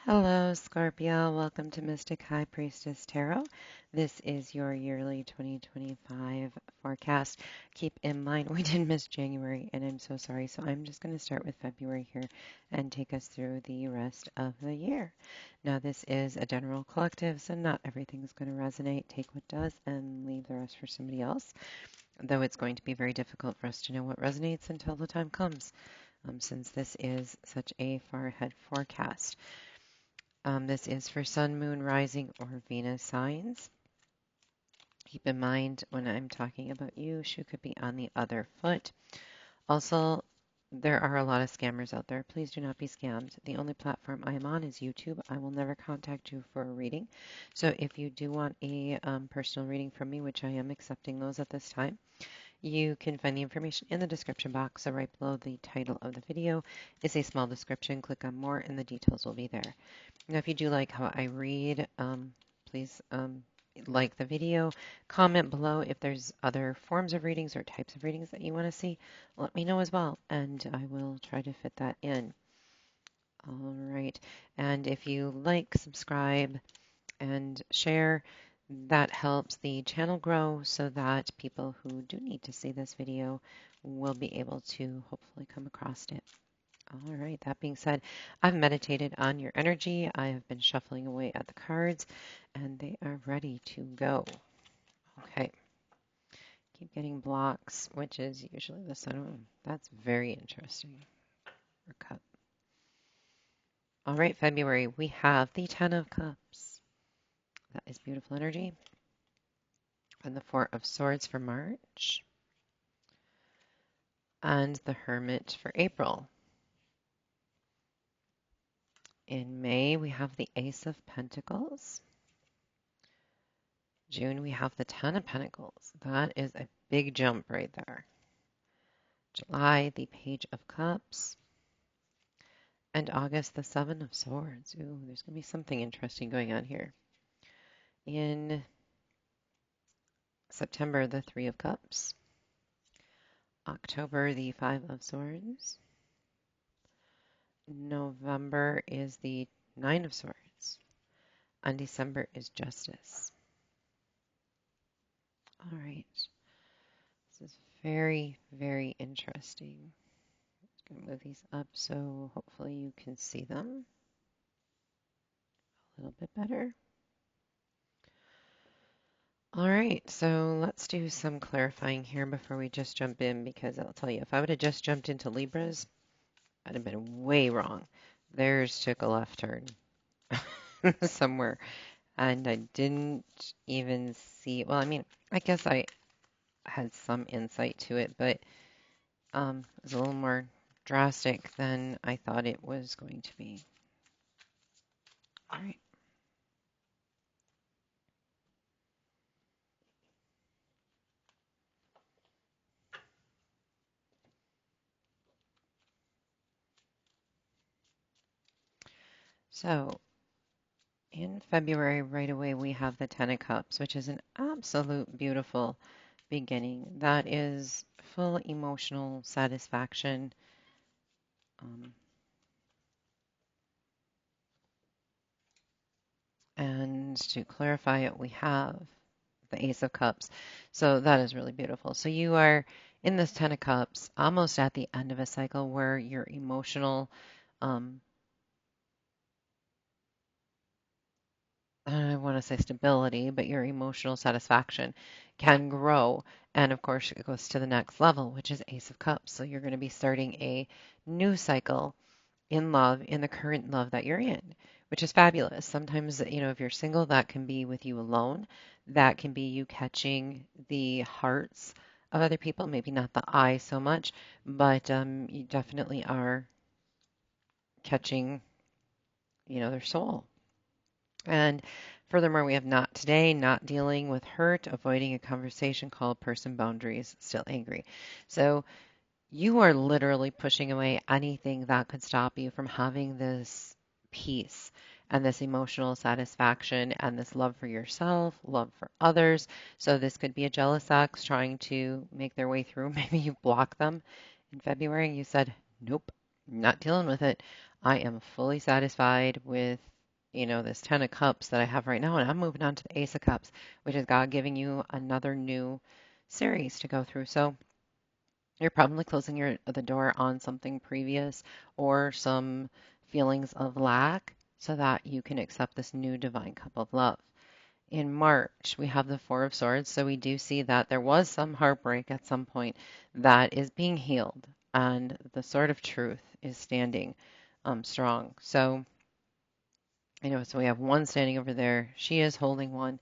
Hello, Scorpio. Welcome to Mystic High Priestess Tarot. This is your yearly 2025 forecast. Keep in mind, we did miss January, and I'm so sorry. So I'm just going to start with February here and take us through the rest of the year. Now, this is a general collective, so not everything's going to resonate. Take what does and leave the rest for somebody else, though it's going to be very difficult for us to know what resonates until the time comes, since this is such a far ahead forecast. This is for Sun, Moon, Rising, or Venus signs. Keep in mind when I'm talking about you, shoe could be on the other foot. Also, there are a lot of scammers out there. Please do not be scammed. The only platform I am on is YouTube. I will never contact you for a reading. So if you do want a personal reading from me, which I am accepting those at this time, you can find the information in the description box. So right below the title of the video is a small description. Click on more and the details will be there. Now, if you do like how I read, please like the video, comment below if there's other forms of readings or types of readings that you want to see. Let me know as well, and I will try to fit that in. All right, and if you like, subscribe, and share, that helps the channel grow so that people who do need to see this video will be able to hopefully come across it. All right, that being said, I've meditated on your energy. I have been shuffling away at the cards and they are ready to go. Okay, keep getting blocks, which is usually the sun. That's very interesting. Or cup. All right, February, we have the Ten of Cups. That is beautiful energy. And the Four of Swords for March. And the Hermit for April. In May, we have the Ace of Pentacles. June, we have the Ten of Pentacles. That is a big jump right there. July, the Page of Cups. And August, the Seven of Swords. Ooh, there's going to be something interesting going on here. In September, the Three of Cups. October, the Five of Swords. November is the Nine of Swords. And December is Justice. All right. This is very, very interesting. I'm going to move these up so hopefully you can see them a little bit better. All right, so let's do some clarifying here before we just jump in, because I'll tell you, if I would have just jumped into Libras, I'd have been way wrong. Theirs took a left turn somewhere, and I didn't even see, well, I mean, I guess I had some insight to it, but it was a little more drastic than I thought it was going to be. All right. So in February, right away, we have the Ten of Cups, which is an absolute beautiful beginning. That is full emotional satisfaction. And to clarify it, we have the Ace of Cups. So that is really beautiful. So you are in this Ten of Cups, almost at the end of a cycle where your emotional I want to say stability, but your emotional satisfaction can grow. And of course, it goes to the next level, which is Ace of Cups. So you're going to be starting a new cycle in love, in the current love that you're in, which is fabulous. Sometimes, if you're single, that can be with you alone. That can be you catching the hearts of other people, maybe not the eye so much, but you definitely are catching, their soul. And furthermore, we have not today, not dealing with hurt, avoiding a conversation called person boundaries, still angry. So you are literally pushing away anything that could stop you from having this peace and this emotional satisfaction and this love for yourself, love for others. So this could be a jealous ex trying to make their way through. Maybe you block them in February and you said, nope, not dealing with it. I am fully satisfied with this Ten of Cups that I have right now, and I'm moving on to the Ace of Cups, which is God giving you another new series to go through. So you're probably closing the door on something previous or some feelings of lack so that you can accept this new divine cup of love. In March, we have the Four of Swords, so we do see that there was some heartbreak at some point that is being healed, and the Sword of Truth is standing strong. So, so we have one standing over there. She is holding one,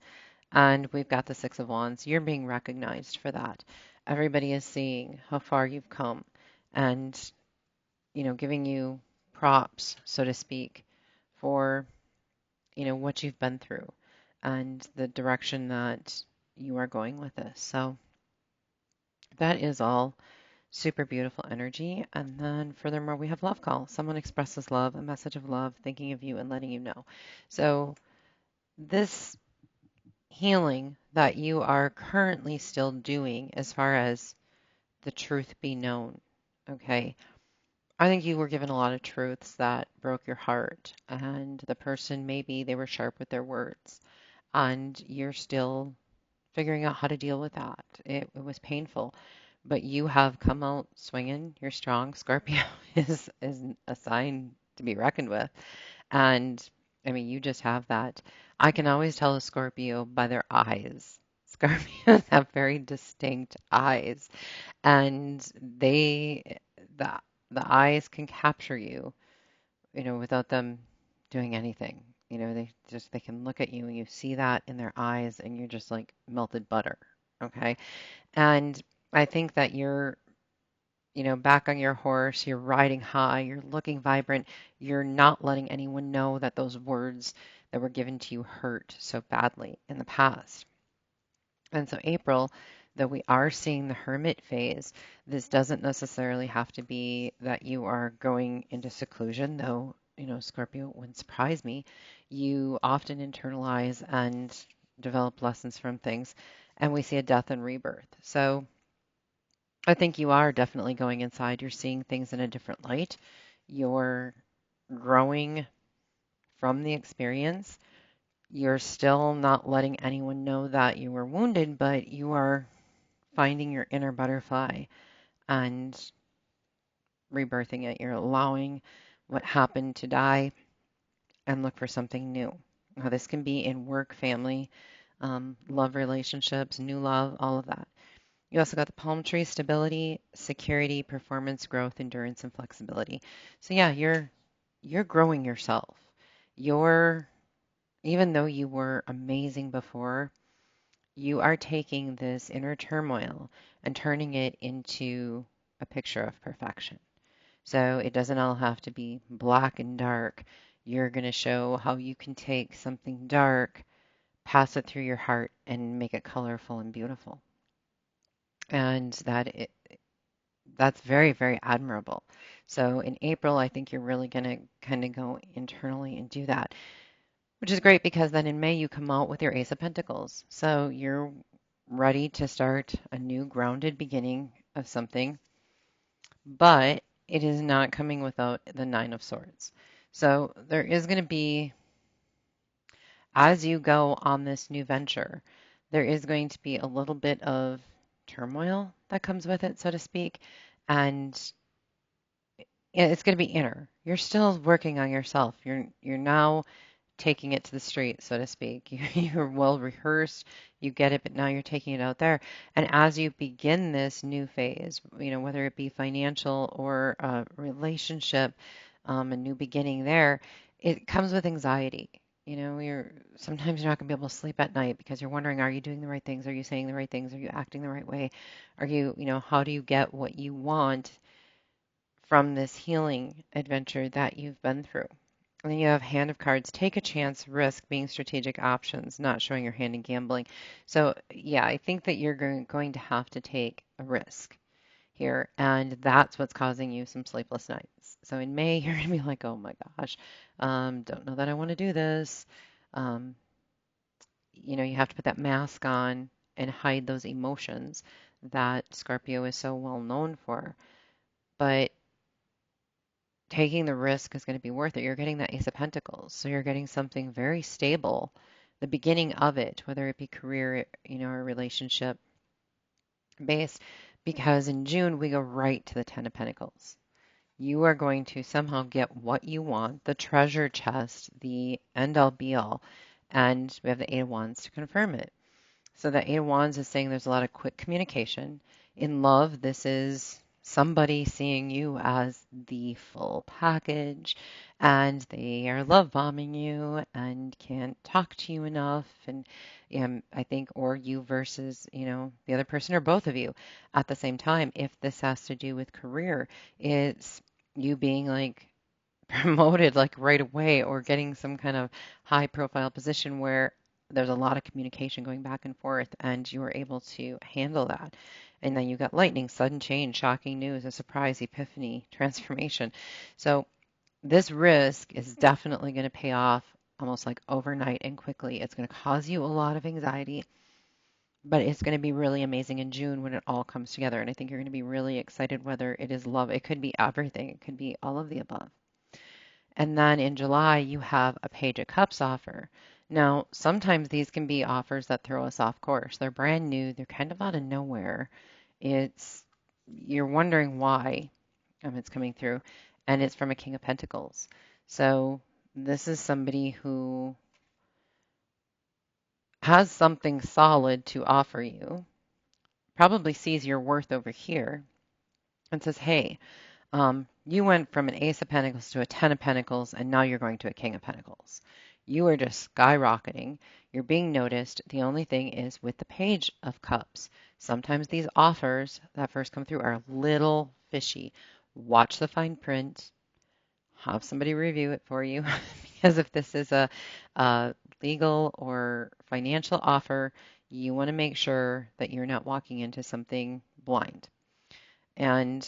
and we've got the Six of Wands. You're being recognized for that. Everybody is seeing how far you've come and, giving you props, so to speak, for, what you've been through and the direction that you are going with this. So that is all super beautiful energy. And then furthermore, we have love call. Someone expresses love, a message of love, thinking of you and letting you know. So this healing that you are currently still doing as far as the truth be known, okay? I think you were given a lot of truths that broke your heart, and the person, maybe they were sharp with their words, and you're still figuring out how to deal with that. It was painful, but you have come out swinging. You're strong. Scorpio is a sign to be reckoned with. And I mean, you just have that. I can always tell a Scorpio by their eyes. Scorpios have very distinct eyes, and the the eyes can capture you, without them doing anything. They can look at you and you see that in their eyes and you're just like melted butter. Okay. And I think that you're, back on your horse, you're riding high, you're looking vibrant, you're not letting anyone know that those words that were given to you hurt so badly in the past. And so, April, though we are seeing the hermit phase, this doesn't necessarily have to be that you are going into seclusion, though, Scorpio wouldn't surprise me. You often internalize and develop lessons from things, and we see a death and rebirth. So, I think you are definitely going inside. You're seeing things in a different light. You're growing from the experience. You're still not letting anyone know that you were wounded, but you are finding your inner butterfly and rebirthing it. You're allowing what happened to die and look for something new. Now, this can be in work, family, love relationships, new love, all of that. You also got the palm tree, stability, security, performance, growth, endurance, and flexibility. So yeah, you're growing yourself. You're Even though you were amazing before, you are taking this inner turmoil and turning it into a picture of perfection. So it doesn't all have to be black and dark. You're going to show how you can take something dark, pass it through your heart, and make it colorful and beautiful. And that's very, very admirable. So in April, I think you're really going to kind of go internally and do that, which is great because then in May you come out with your Ace of Pentacles. So you're ready to start a new grounded beginning of something, but it is not coming without the Nine of Swords. So there is going to be, as you go on this new venture, there is going to be a little bit of turmoil that comes with it, so to speak, and it's going to be inner. You're still working on yourself. You're now taking it to the street, so to speak. You're well rehearsed, you get it, but now you're taking it out there. And as you begin this new phase, whether it be financial or a relationship, a new beginning there, it comes with anxiety. You're sometimes you're not going to be able to sleep at night because you're wondering, are you doing the right things? Are you saying the right things? Are you acting the right way? Are you, how do you get what you want from this healing adventure that you've been through? And then you have hand of cards, take a chance, risk, being strategic options, not showing your hand in gambling. So yeah, I think that you're going to have to take a risk here, and that's what's causing you some sleepless nights. So in May, you're going to be like, oh my gosh, don't know that I want to do this. Um, you have to put that mask on and hide those emotions that Scorpio is so well known for. But taking the risk is going to be worth it. You're getting that Ace of Pentacles. So you're getting something very stable, the beginning of it, whether it be career, or relationship based, because in June we go right to the Ten of Pentacles. You are going to somehow get what you want, the treasure chest, the end all be all, and we have the Eight of Wands to confirm it. So the Eight of Wands is saying there's a lot of quick communication. In love, this is somebody seeing you as the full package, and they are love bombing you and can't talk to you enough. And I think, or you versus, the other person or both of you at the same time. If this has to do with career, it's you being like promoted like right away or getting some kind of high profile position where there's a lot of communication going back and forth and you were able to handle that. And then you got lightning, sudden change, shocking news, a surprise, epiphany, transformation. So this risk is definitely going to pay off almost like overnight and quickly. It's going to cause you a lot of anxiety, but it's going to be really amazing in June when it all comes together. And I think you're going to be really excited whether it is love. It could be everything. It could be all of the above. And then in July, you have a Page of Cups offer. Now, sometimes these can be offers that throw us off course. They're brand new, they're kind of out of nowhere. It's you're wondering why it's coming through, and it's from a King of Pentacles. So this is somebody who has something solid to offer you, probably sees your worth over here, and says, hey, you went from an Ace of Pentacles to a Ten of Pentacles, and now you're going to a King of Pentacles. You are just skyrocketing. You're being noticed. The only thing is with the Page of Cups, sometimes these offers that first come through are a little fishy. Watch the fine print. Have somebody review it for you. Because if this is a legal or financial offer, you want to make sure that you're not walking into something blind. And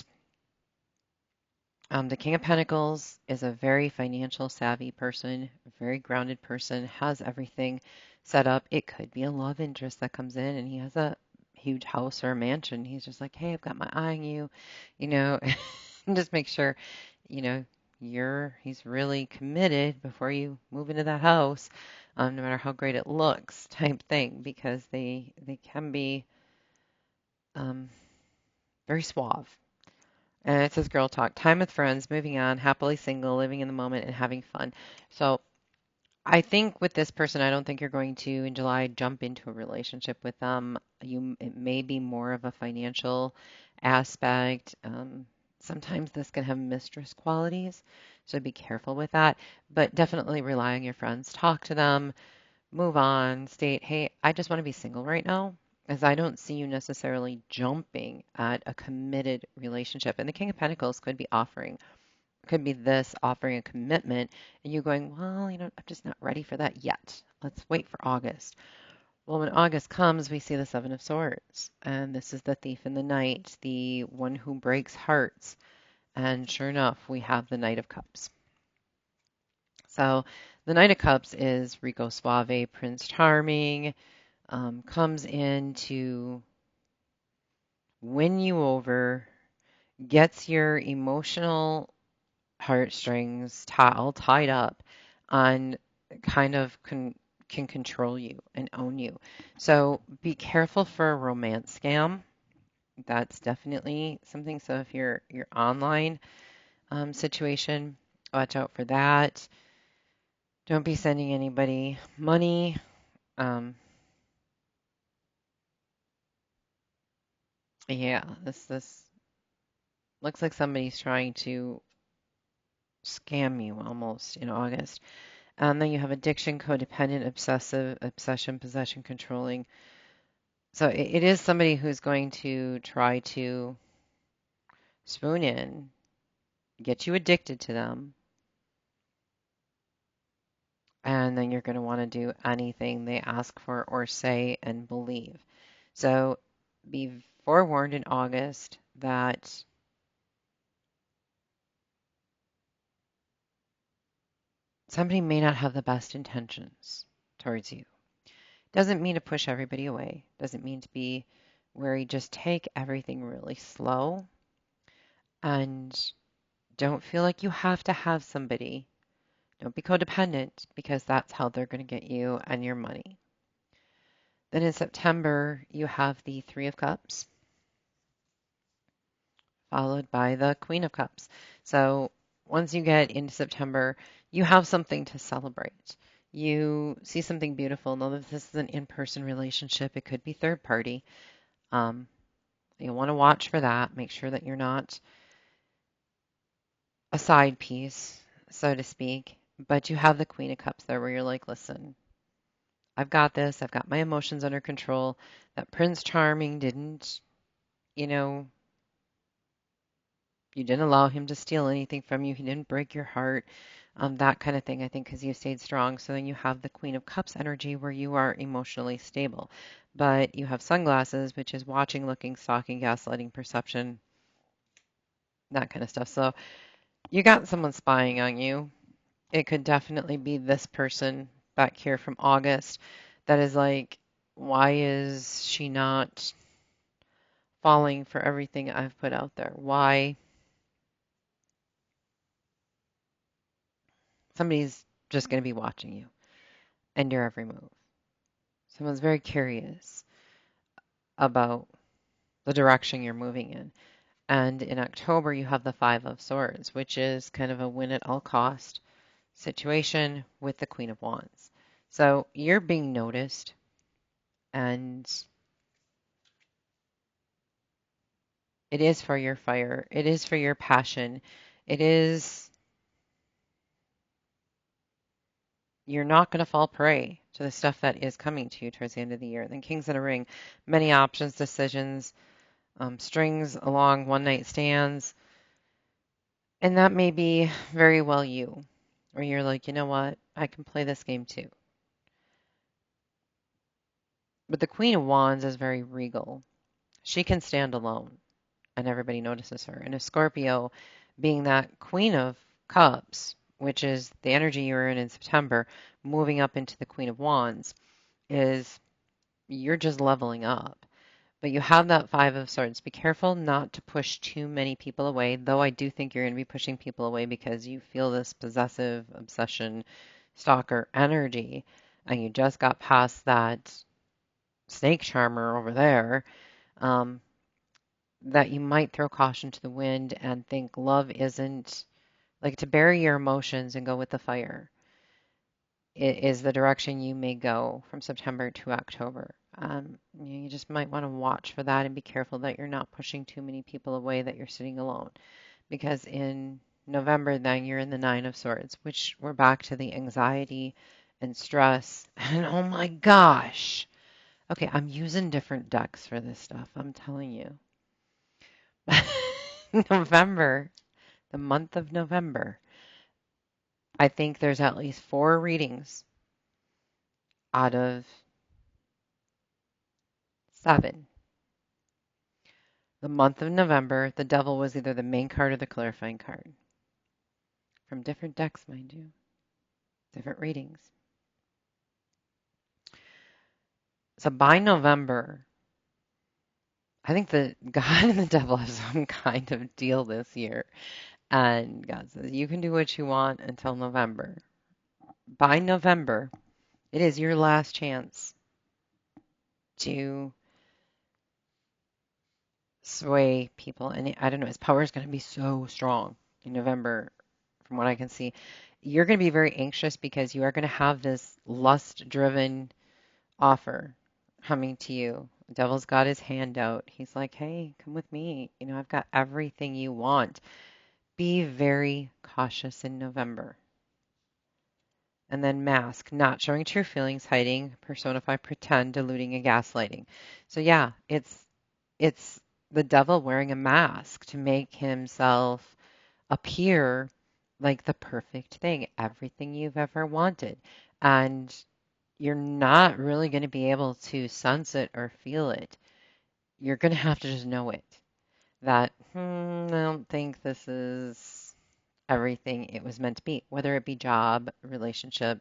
the King of Pentacles is a very financial savvy person, a very grounded person, has everything set up. It could be a love interest that comes in and he has a huge house or a mansion. He's just like, hey, I've got my eye on you, and just make sure, you know, he's really committed before you move into that house, no matter how great it looks, type thing, because they can be um, very suave. And it says girl talk, time with friends, moving on, happily single, living in the moment, and having fun. So I think with this person, I don't think you're going to in July jump into a relationship with them. It may be more of a financial aspect. Sometimes this can have mistress qualities, so be careful with that. But definitely rely on your friends. Talk to them, move on, state, hey, I just want to be single right now, as I don't see you necessarily jumping at a committed relationship. And the King of Pentacles could be this offering a commitment, and you going, well, I'm just not ready for that yet. Let's wait for August. Well, when August comes, we see the Seven of Swords, and this is the thief in the night, the one who breaks hearts. And sure enough, we have the Knight of Cups. So the Knight of Cups is Rico Suave, Prince Charming, comes in to win you over, gets your emotional heartstrings all tied up, and kind of can control you and own you. So be careful for a romance scam. That's definitely something. So if you're online situation, watch out for that. Don't be sending anybody money. Um, yeah, this looks like somebody's trying to scam you almost in August. And then you have addiction, codependent, obsessive, obsession, possession, controlling. So it is somebody who's going to try to spoon in, get you addicted to them, and then you're going to want to do anything they ask for or say and believe. So be forewarned in August that somebody may not have the best intentions towards you. Doesn't mean to push everybody away. Doesn't mean to be where you just take everything really slow and Don't feel like you have to have somebody. Don't be codependent because that's how they're going to get you and your money. Then in September, you have the Three of Cups, followed by the Queen of Cups. So once you get into September, you have something to celebrate. You see something beautiful. Know that this is an in-person relationship. It could be third party. Um, you want to watch for that. Make sure that you're not a side piece, so to speak. But you have the Queen of Cups there where you're like, listen, I've got this. I've got my emotions under control. That Prince Charming didn't, you know, you didn't allow him to steal anything from you. He didn't break your heart. That kind of thing, I think, because you stayed strong. So then you have the Queen of Cups energy where you are emotionally stable. But you have sunglasses, which is watching, looking, stalking, gaslighting, perception, that kind of stuff. So you got someone spying on you. It could definitely be this person back here from August that is like, why is she not falling for everything I've put out there? Why? Somebody's just going to be watching you and your every move. Someone's very curious about the direction you're moving in. And in October, you have the Five of Swords, which is kind of a win at all cost situation with the Queen of Wands. So you're being noticed, and it is for your fire. It is for your passion. It is, you're not going to fall prey to the stuff that is coming to you towards the end of the year. Then Kings in a Ring, many options, decisions, strings along one night stands. And that may be very well you, or you're like, you know what, I can play this game too. But the Queen of Wands is very regal. She can stand alone, and everybody notices her. And a Scorpio, being that Queen of Cups, which is the energy you were in September, moving up into the Queen of Wands, is you're just leveling up. But you have that Five of Swords. Be careful not to push too many people away, though I do think you're going to be pushing people away because you feel this possessive obsession stalker energy, and you just got past that snake charmer over there, um, that you might throw caution to the wind and think love isn't like to bury your emotions and go with the fire. It is the direction you may go from September to October. You just might want to watch for that and be careful that you're not pushing too many people away, that you're sitting alone. Because in November, then you're in the Nine of Swords, which we're back to the anxiety and stress. And oh my gosh. Okay, I'm using different decks for this stuff, I'm telling you. November, the month of November, I think there's at least 4 readings out of 7. The month of November, the devil was either the main card or the clarifying card. From different decks, mind you, different readings. So by November, I think that God and the devil have some kind of deal this year. And God says, you can do what you want until November. By November, it is your last chance to sway people. And I don't know, his power is going to be so strong in November, from what I can see. You're going to be very anxious because you are going to have this lust-driven offer coming to you. The devil's got his hand out. He's like, hey, come with me. You know, I've got everything you want. Be very cautious in November. And then mask, not showing true feelings, hiding, personify, pretend, deluding, and gaslighting. So yeah, it's the devil wearing a mask to make himself appear like the perfect thing, everything you've ever wanted. And you're not really going to be able to sense it or feel it. You're going to have to just know it. That, I don't think this is everything it was meant to be, whether it be job, relationship,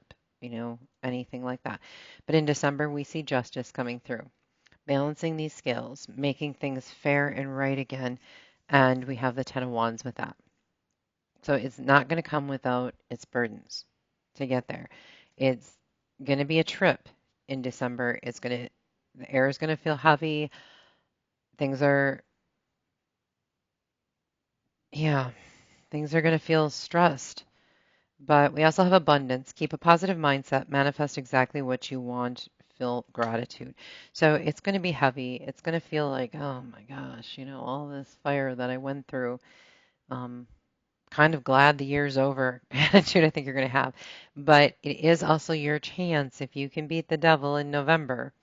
anything like that. But in December, we see justice coming through, balancing these scales, making things fair and right again. And we have the Ten of Wands with that. So it's not going to come without its burdens to get there. It's going to be a trip in December. The air is going to feel heavy. Things are, yeah, things are going to feel stressed. But we also have abundance. Keep a positive mindset, manifest exactly what you want, feel gratitude. So it's going to be heavy. It's going to feel like, oh my gosh, all this fire that I went through. Um, Kind of glad the year's over attitude I think you're going to have. But it is also your chance. If you can beat the devil in November,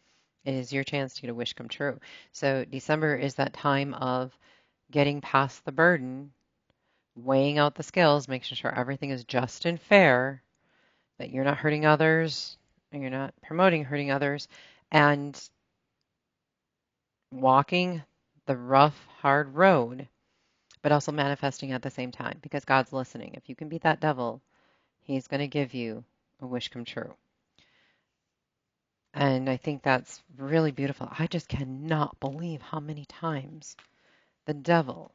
it is your chance to get a wish come true. So December is that time of getting past the burden, weighing out the scales, making sure everything is just and fair, that you're not hurting others and you're not promoting hurting others, and walking the rough, hard road, but also manifesting at the same time because God's listening. If you can beat that devil, He's going to give you a wish come true. And I think that's really beautiful. I just cannot believe how many times the devil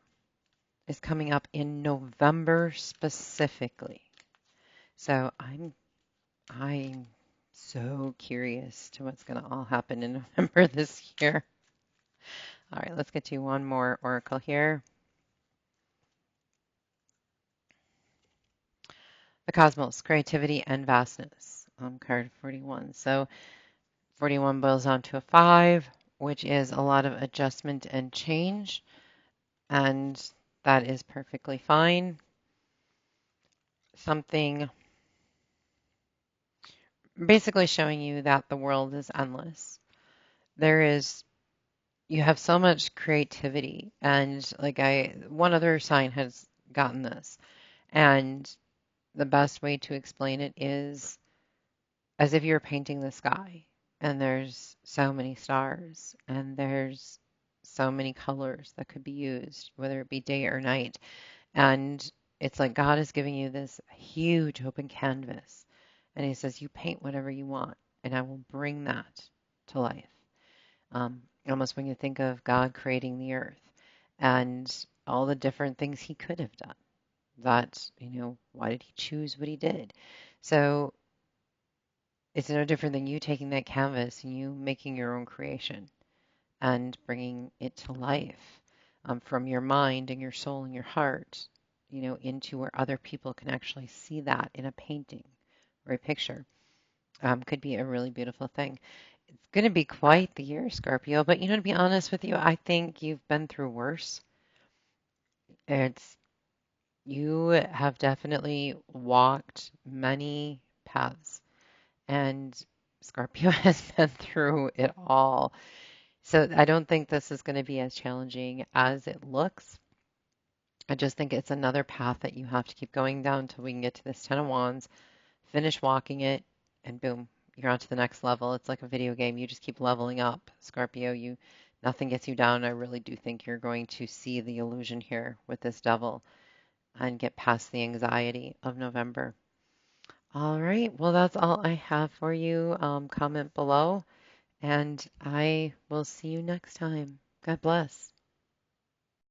is coming up in November specifically. So I'm so curious to what's going to all happen in November this year. All right, let's get to one more oracle here. The cosmos, creativity and vastness. Card 41. So 41 boils down to a 5, which is a lot of adjustment and change, and that is perfectly fine. Something basically showing you that the world is endless. There is You have so much creativity, and one other sign has gotten this, and the best way to explain it is as if you're painting the sky and there's so many stars and there's so many colors that could be used, whether it be day or night. And it's like God is giving you this huge open canvas. And He says, you paint whatever you want, and I will bring that to life. Almost when you think of God creating the earth and all the different things He could have done, why did He choose what He did? So it's no different than you taking that canvas and you making your own creation and bringing it to life from your mind and your soul and your heart, into where other people can actually see that in a painting or a picture. Could be a really beautiful thing. It's going to be quite the year, Scorpio, but to be honest with you, I think you've been through worse. It's You have definitely walked many paths, and Scorpio has been through it all. So I don't think this is going to be as challenging as it looks. I just think it's another path that you have to keep going down until we can get to this Ten of Wands, finish walking it, and boom, you're on to the next level. It's like a video game. You just keep leveling up, Scorpio. Nothing gets you down. I really do think you're going to see the illusion here with this devil and get past the anxiety of November. All right. Well, that's all I have for you. Comment below, and I will see you next time. God bless.